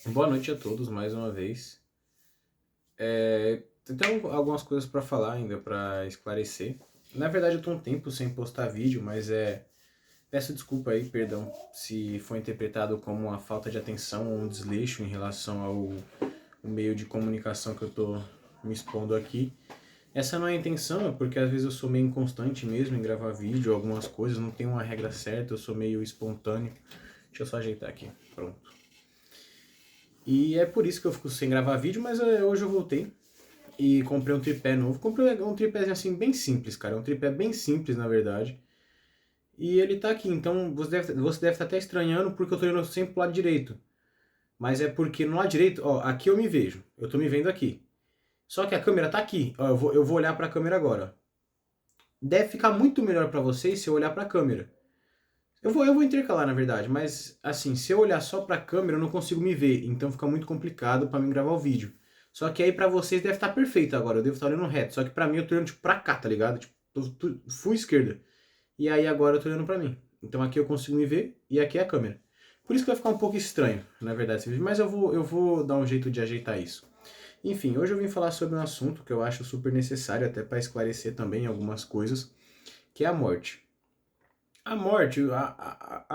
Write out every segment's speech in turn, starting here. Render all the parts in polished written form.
Boa noite a todos mais uma vez. Tenho algumas coisas para falar ainda, para esclarecer. Na verdade, eu tô um tempo sem postar vídeo, mas peço desculpa aí, perdão, se foi interpretado como uma falta de atenção ou um desleixo em relação ao meio de comunicação que eu tô me expondo aqui. Essa não é a intenção, é porque às vezes eu sou meio inconstante mesmo em gravar vídeo, algumas coisas, não tenho uma regra certa, eu sou meio espontâneo. Deixa eu só ajeitar aqui, pronto. E é por isso que eu fico sem gravar vídeo, mas hoje eu voltei e comprei um tripé novo. Comprei um tripézinho assim bem simples, cara. Um tripé bem simples, na verdade. E ele tá aqui, então você deve estar até estranhando porque eu tô indo sempre pro lado direito. Mas é porque no lado direito, ó, aqui eu me vejo. Eu tô me vendo aqui. Só que a câmera tá aqui. Ó, eu vou olhar pra câmera agora. Deve ficar muito melhor pra vocês se eu olhar pra câmera. Eu vou intercalar, na verdade, mas assim, se eu olhar só pra câmera, eu não consigo me ver, então fica muito complicado pra mim gravar o vídeo. Só que aí pra vocês deve estar perfeito agora, eu devo estar olhando reto, só que pra mim eu tô olhando tipo pra cá, tá ligado? Tipo, full esquerda. E aí agora eu tô olhando pra mim. Então aqui eu consigo me ver e aqui é a câmera. Por isso que vai ficar um pouco estranho, na verdade, esse vídeo, mas eu vou dar um jeito de ajeitar isso. Enfim, hoje eu vim falar sobre um assunto que eu acho super necessário, até pra esclarecer também algumas coisas, que é a morte. A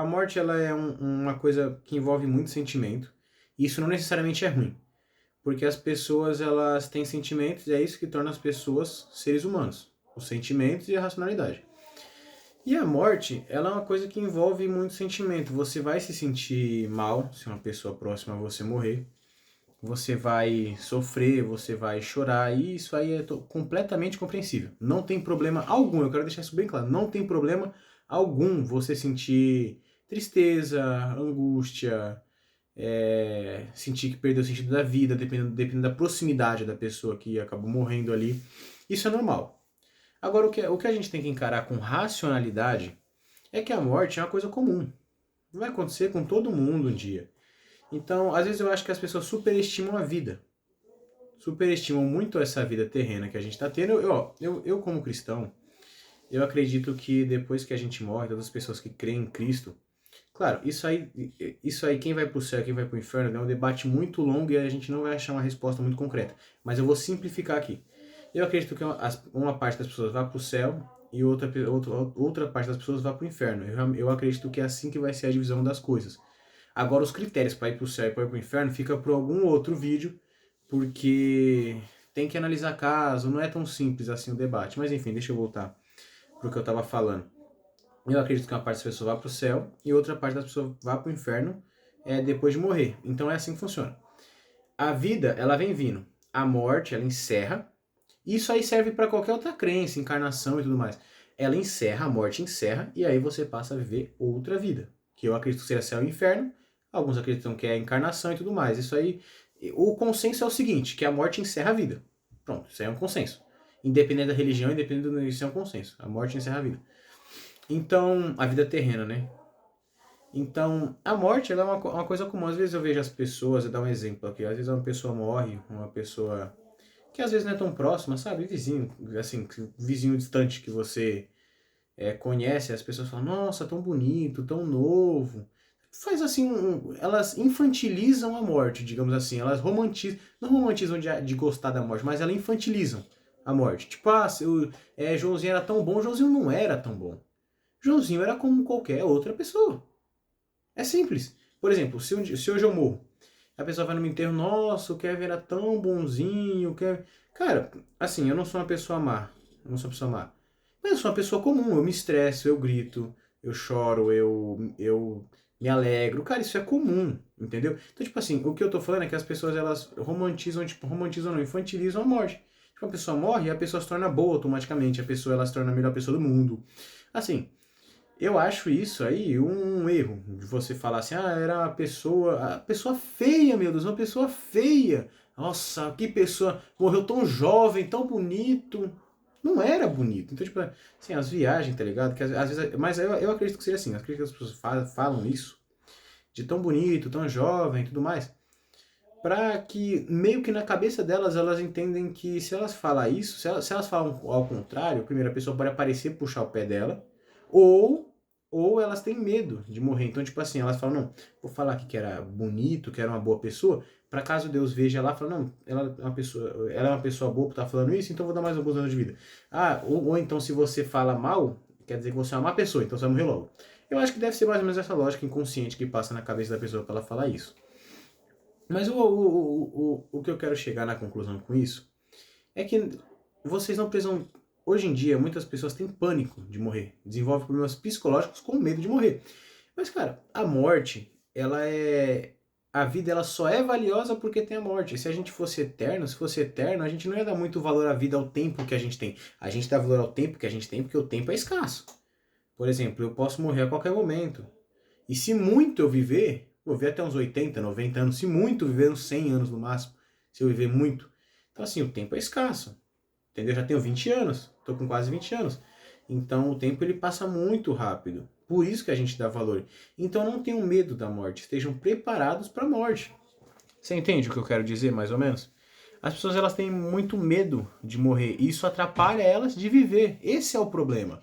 morte ela é uma coisa que envolve muito sentimento. E isso não necessariamente é ruim, porque as pessoas elas têm sentimentos e é isso que torna as pessoas seres humanos, os sentimentos e a racionalidade. E a morte, ela é uma coisa que envolve muito sentimento. Você vai se sentir mal se uma pessoa próxima a você morrer. Você vai sofrer, você vai chorar, e isso aí é completamente compreensível. Não tem problema algum, eu quero deixar isso bem claro, não tem problema algum você sentir tristeza, angústia, sentir que perdeu o sentido da vida, dependendo da proximidade da pessoa que acabou morrendo ali. Isso é normal. Agora, o que a gente tem que encarar com racionalidade é que a morte é uma coisa comum. Vai acontecer com todo mundo um dia. Então, às vezes eu acho que as pessoas superestimam a vida, superestimam muito essa vida terrena que a gente está tendo. Eu, como cristão, eu acredito que depois que a gente morre, todas as pessoas que creem em Cristo, claro, isso aí quem vai para o céu e quem vai para o inferno é um debate muito longo e a gente não vai achar uma resposta muito concreta. Mas eu vou simplificar aqui. Eu acredito que uma parte das pessoas vai para o céu e outra parte das pessoas vai para o inferno. Eu acredito que é assim que vai ser a divisão das coisas. Agora, os critérios para ir para o céu e para ir para o inferno fica para algum outro vídeo, porque tem que analisar caso, não é tão simples assim o debate. Mas enfim, deixa eu voltar para o que eu estava falando. Eu acredito que uma parte das pessoas vá para o céu e outra parte das pessoas vá para o inferno depois de morrer. Então é assim que funciona. A vida, ela vem vindo. A morte, ela encerra. Isso aí serve para qualquer outra crença, encarnação e tudo mais. Ela encerra, a morte encerra, e aí você passa a viver outra vida. Que eu acredito que seja céu e inferno, alguns acreditam que é encarnação e tudo mais. Isso aí, o consenso é o seguinte, que a morte encerra a vida. Pronto, isso aí é um consenso. Independente da religião, independente do isso é um consenso. A morte encerra a vida. Então, a vida terrena, né? Então, a morte ela é uma coisa comum. Às vezes eu vejo as pessoas, eu dar um exemplo aqui, às vezes uma pessoa morre, uma pessoa que às vezes não é tão próxima, sabe? Vizinho, assim, vizinho distante que você conhece, as pessoas falam, nossa, tão bonito, tão novo. Faz assim, elas infantilizam a morte, digamos assim, elas romantizam, não romantizam de gostar da morte, mas elas infantilizam a morte. Tipo, Joãozinho era tão bom, Joãozinho não era tão bom. Joãozinho era como qualquer outra pessoa. É simples. Por exemplo, se hoje eu morro, a pessoa vai no meu enterro, nossa, o Kevin era tão bonzinho, o Kevin... Cara, assim, eu não sou uma pessoa má, eu não sou uma pessoa má. Mas eu sou uma pessoa comum, eu me estresso, eu grito, eu choro, eu me alegro. Cara, isso é comum, entendeu? Então, tipo assim, o que eu tô falando é que as pessoas, elas romantizam, tipo, romantizam não, infantilizam a morte. Tipo, a pessoa morre e a pessoa se torna boa automaticamente, a pessoa, ela se torna a melhor pessoa do mundo. Assim, eu acho isso aí um erro, de você falar assim, era a pessoa feia, meu Deus, uma pessoa feia. Nossa, que pessoa, morreu tão jovem, tão bonito. Não era bonito. Então, tipo, assim, as viagens, tá ligado? Que às vezes, mas eu acredito que seja assim, eu acredito que as pessoas falam isso, de tão bonito, tão jovem e tudo mais, pra que meio que na cabeça delas, elas entendem que se elas falar isso, se elas falam ao contrário, primeiro a pessoa pode aparecer puxar o pé dela, ou ou elas têm medo de morrer. Então, tipo assim, elas falam, não, vou falar aqui que era bonito, que era uma boa pessoa, para caso Deus veja lá, fala, não, ela é uma pessoa boa por estar falando isso, então vou dar mais alguns anos de vida. Ah, ou então se você fala mal, quer dizer que você é uma má pessoa, então você vai morrer logo. Eu acho que deve ser mais ou menos essa lógica inconsciente que passa na cabeça da pessoa para ela falar isso. Mas o que eu quero chegar na conclusão com isso é que vocês não precisam. Hoje em dia, muitas pessoas têm pânico de morrer, desenvolvem problemas psicológicos com medo de morrer. Mas, cara, a morte, ela é. A vida ela só é valiosa porque tem a morte. Se a gente fosse eterno, se fosse eterno, a gente não ia dar muito valor à vida, ao tempo que a gente tem. A gente dá valor ao tempo que a gente tem porque o tempo é escasso. Por exemplo, eu posso morrer a qualquer momento. E se muito eu viver, vou viver até uns 80, 90 anos. Se muito, viver uns 100 anos no máximo. Se eu viver muito. Então, assim, o tempo é escasso. Entendeu? Eu já tenho 20 anos. Tô com quase 20 anos. Então, o tempo ele passa muito rápido. Por isso que a gente dá valor. Então, não tenham medo da morte. Estejam preparados para a morte. Você entende o que eu quero dizer, mais ou menos? As pessoas elas têm muito medo de morrer. E isso atrapalha elas de viver. Esse é o problema.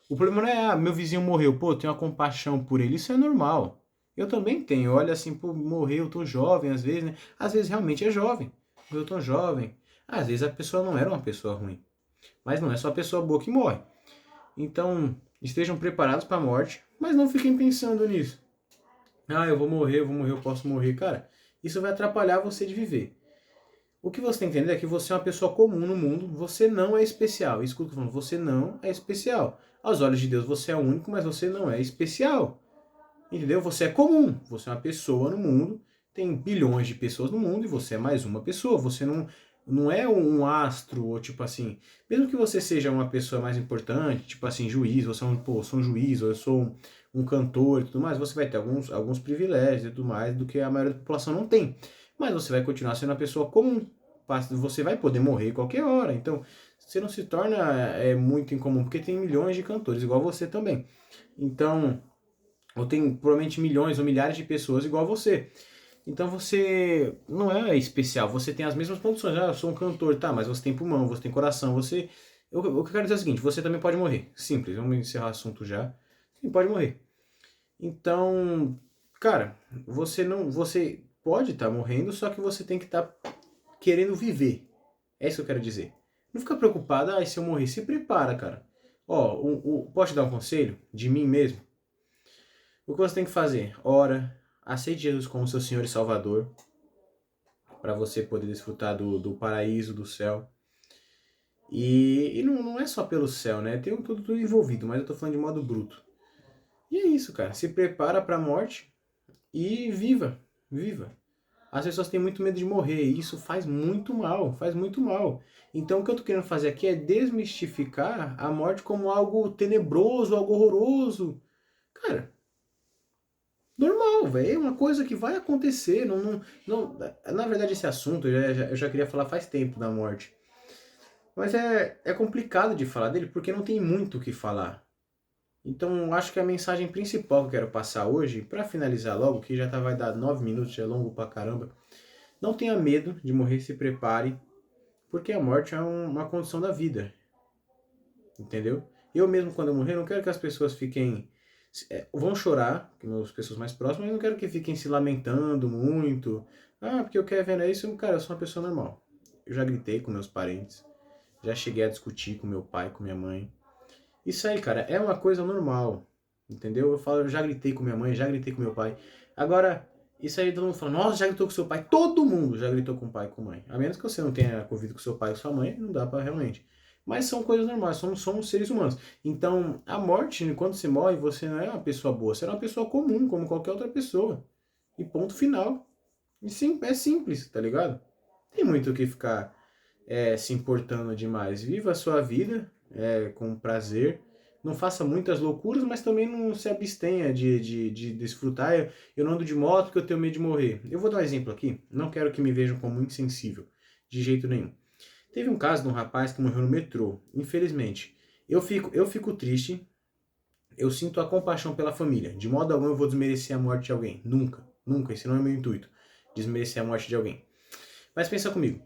O problema não é, meu vizinho morreu, pô, eu tenho uma compaixão por ele. Isso é normal. Eu também tenho. Olha assim, pô, morreu, eu tô jovem, às vezes, né? Às vezes realmente é jovem. Eu tô jovem. Às vezes a pessoa não era uma pessoa ruim. Mas não é só a pessoa boa que morre. Então, estejam preparados para a morte, mas não fiquem pensando nisso. Ah, eu vou morrer, eu posso morrer. Cara, isso vai atrapalhar você de viver. O que você tem que entender é que você é uma pessoa comum no mundo, você não é especial. Isso que eu tô falando, você não é especial. Aos olhos de Deus você é único, mas você não é especial. Entendeu? Você é comum, você é uma pessoa no mundo, tem bilhões de pessoas no mundo e você é mais uma pessoa. Você não é um astro, ou tipo assim, mesmo que você seja uma pessoa mais importante, tipo assim, juiz, você é pô, eu sou um juiz, ou eu sou um cantor e tudo mais, você vai ter alguns privilégios e tudo mais do que a maioria da população não tem. Mas você vai continuar sendo uma pessoa comum. Você vai poder morrer qualquer hora. Então, você não se torna muito incomum, porque tem milhões de cantores, igual você também. Então, ou tem provavelmente milhões ou milhares de pessoas igual você. Então você não é especial, você tem as mesmas condições. Ah, eu sou um cantor, tá, mas você tem pulmão, você tem coração, você. O que eu quero dizer é o seguinte: você também pode morrer. Simples, vamos encerrar o assunto já. Sim, pode morrer. Então, cara, você não. Você pode estar morrendo, só que você tem que estar querendo viver. É isso que eu quero dizer. Não fica preocupado, ah, se eu morrer, se prepara, cara. Ó, posso te dar um conselho de mim mesmo? O que você tem que fazer? Ora, aceite Jesus como seu Senhor e Salvador, para você poder desfrutar do paraíso, do céu. E não é só pelo céu, né? Tem tudo envolvido, mas eu tô falando de modo bruto. E é isso, cara. Se prepara para a morte e viva. Viva. As pessoas têm muito medo de morrer e isso faz muito mal, faz muito mal. Então o que eu tô querendo fazer aqui é desmistificar a morte como algo tenebroso, algo horroroso. Cara, normal, velho. É uma coisa que vai acontecer. Na verdade, esse assunto eu já queria falar faz tempo da morte. Mas é complicado de falar dele porque não tem muito o que falar. Então, acho que a mensagem principal que eu quero passar hoje, para finalizar logo, que já vai dar 9 minutos, já é longo pra caramba. Não tenha medo de morrer, se prepare, porque a morte é uma condição da vida. Entendeu? Eu mesmo, quando eu morrer, não quero que as pessoas fiquem vão chorar, que as pessoas mais próximas, mas não quero que fiquem se lamentando muito. Ah, porque eu quero ver isso. Cara, eu sou uma pessoa normal. Eu já gritei com meus parentes, já cheguei a discutir com meu pai, com minha mãe. Isso aí, cara, é uma coisa normal. Entendeu? Eu falo, eu já gritei com minha mãe, já gritei com meu pai. Agora, isso aí todo mundo fala, nossa, já gritou com seu pai. Todo mundo já gritou com o pai e com a mãe. A menos que você não tenha convivido com seu pai e com sua mãe, não dá pra realmente. Mas são coisas normais, somos seres humanos. Então, a morte, quando você morre, você não é uma pessoa boa, você é uma pessoa comum, como qualquer outra pessoa. E ponto final. E sim, é simples, tá ligado? Tem muito o que ficar se importando demais. Viva a sua vida com prazer. Não faça muitas loucuras, mas também não se abstenha de desfrutar. Eu não ando de moto porque eu tenho medo de morrer. Eu vou dar um exemplo aqui. Não quero que me vejam como insensível. De jeito nenhum. Teve um caso de um rapaz que morreu no metrô. Infelizmente. Eu fico triste. Eu sinto a compaixão pela família. De modo algum eu vou desmerecer a morte de alguém. Nunca. Nunca. Esse não é meu intuito. Desmerecer a morte de alguém. Mas pensa comigo.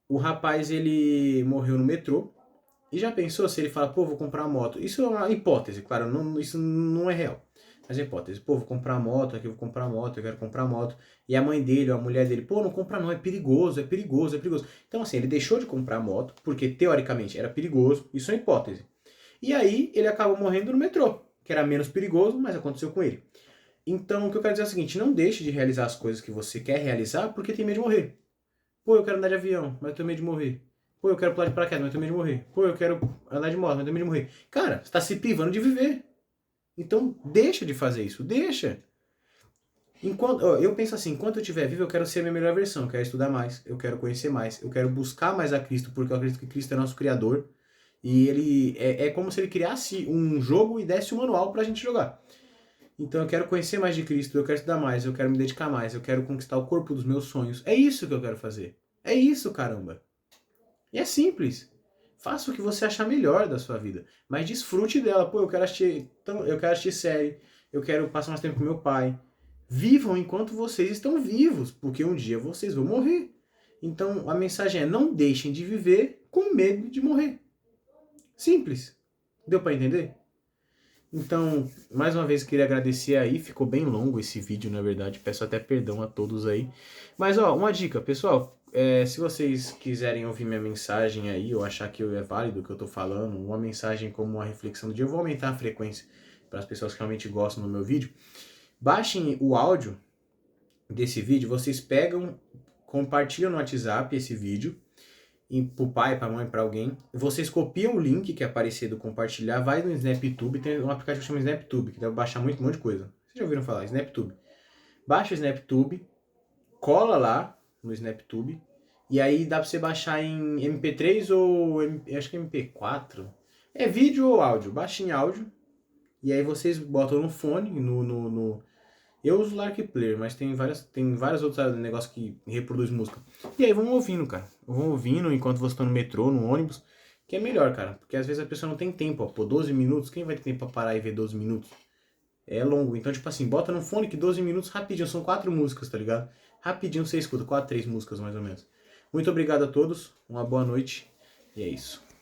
O rapaz, ele morreu no metrô. E já pensou se ele fala, pô, vou comprar uma moto? Isso é uma hipótese, claro, isso não é real. Mas é hipótese. Pô, vou comprar moto, aqui eu vou comprar moto, eu quero comprar moto. E a mãe dele, ou a mulher dele, pô, não compra não, é perigoso, é perigoso, é perigoso. Então, assim, ele deixou de comprar moto, porque teoricamente era perigoso, isso é uma hipótese. E aí ele acabou morrendo no metrô, que era menos perigoso, mas aconteceu com ele. Então, o que eu quero dizer é o seguinte, não deixe de realizar as coisas que você quer realizar porque tem medo de morrer. Pô, eu quero andar de avião, mas eu tenho medo de morrer. Pô, eu quero pular de paraquedas, mas eu tenho medo de morrer. Pô, eu quero andar de moto, mas eu tenho medo de morrer. Cara, você tá se privando de viver. Então, deixa de fazer isso, deixa. Enquanto, ó, eu penso assim, enquanto eu estiver vivo, eu quero ser a minha melhor versão, eu quero estudar mais, eu quero conhecer mais, eu quero buscar mais a Cristo, porque eu acredito que Cristo é nosso Criador. E ele é como se ele criasse um jogo e desse um manual pra gente jogar. Então eu quero conhecer mais de Cristo, eu quero estudar mais, eu quero me dedicar mais, eu quero conquistar o corpo dos meus sonhos. É isso que eu quero fazer. É isso, caramba. E é simples. Faça o que você achar melhor da sua vida, mas desfrute dela. Pô, eu quero assistir série, eu quero passar mais tempo com meu pai. Vivam enquanto vocês estão vivos, porque um dia vocês vão morrer. Então a mensagem é: não deixem de viver com medo de morrer. Simples. Deu para entender? Então, mais uma vez queria agradecer aí, ficou bem longo esse vídeo, na verdade, peço até perdão a todos aí. Mas ó, uma dica, pessoal, se vocês quiserem ouvir minha mensagem aí, ou achar que é válido o que eu tô falando, uma mensagem como uma reflexão do dia, eu vou aumentar a frequência para as pessoas que realmente gostam do meu vídeo. Baixem o áudio desse vídeo, vocês pegam, compartilham no WhatsApp esse vídeo, pro pai, pra mãe, pra alguém. Vocês copiam o link que é aparecer do compartilhar, vai no SnapTube, tem um aplicativo que chama SnapTube, que deve baixar um monte de coisa. Vocês já ouviram falar? SnapTube. Baixa o SnapTube, cola lá no SnapTube, e aí dá pra você baixar em MP3 ou acho que MP4. É vídeo ou áudio, baixa em áudio, e aí vocês botam no fone, eu uso o Lark Player, mas tem vários outros negócios que reproduz música. E aí vão ouvindo, cara. Vão ouvindo enquanto você está no metrô, no ônibus, que é melhor, cara. Porque às vezes a pessoa não tem tempo, ó. Pô, 12 minutos, quem vai ter tempo pra parar e ver 12 minutos? É longo. Então, tipo assim, bota no fone que 12 minutos rapidinho, são 4 músicas, tá ligado? Rapidinho você escuta, 4, 3 músicas mais ou menos. Muito obrigado a todos, uma boa noite, e é isso.